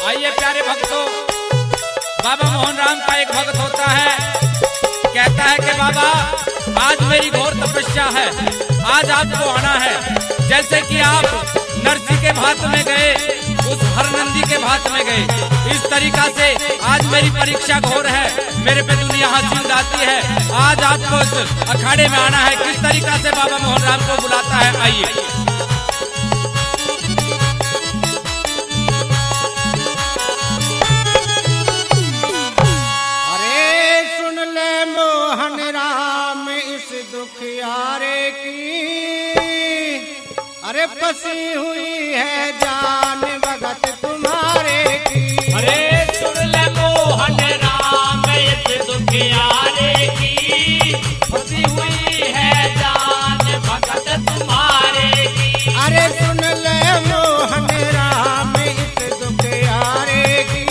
आइए प्यारे भक्तों, बाबा मोहन राम का एक भक्त होता है, कहता है कि बाबा आज मेरी घोर तपस्या है, आज आपको आना है। जैसे कि आप नरसी के भात में गए, उस हरनंदी के भात में गए, इस तरीका से आज मेरी परीक्षा घोर है, मेरे पे दुनिया हंसी उड़ाती है। आज आपको इस अखाड़े में आना है। किस तरीका से बाबा मोहन राम को बुलाता है, आइए। दुखियारे की अरे फंसी हुई है जान भगत तुम्हारे की। अरे सुन ले मोहन राम इस दुखियारे की, फंसी हुई है जान भगत तुम्हारे की। अरे सुन ले मोहन राम इस दुखियारे की,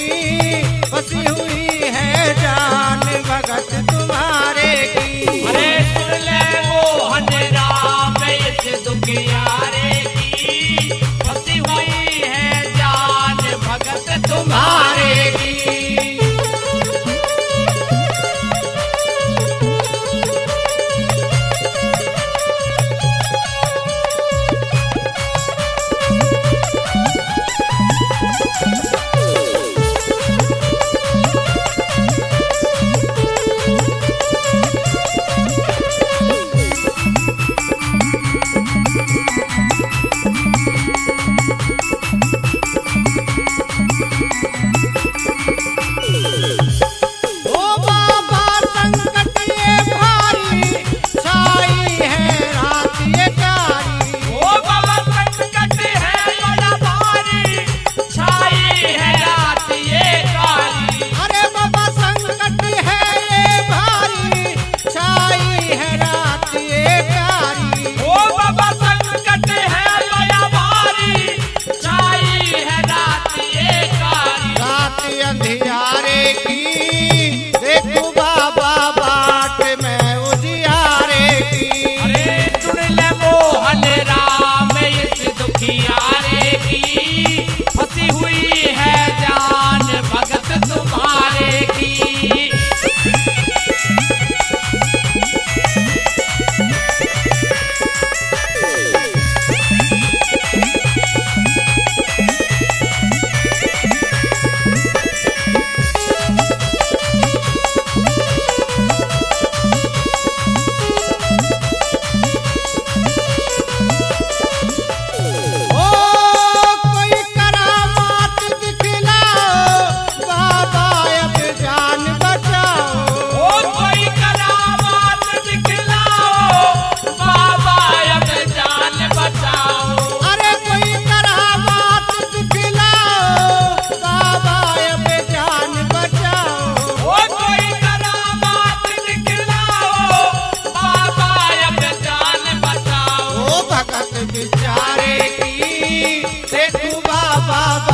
फंसी हुई है जान भगत तुम्हारे की। अरे सुन ले मोहन राम इस दुखियारे की, फंसी हुई है जान भगत तुम्हारे की। बेचारे की देखो बाबा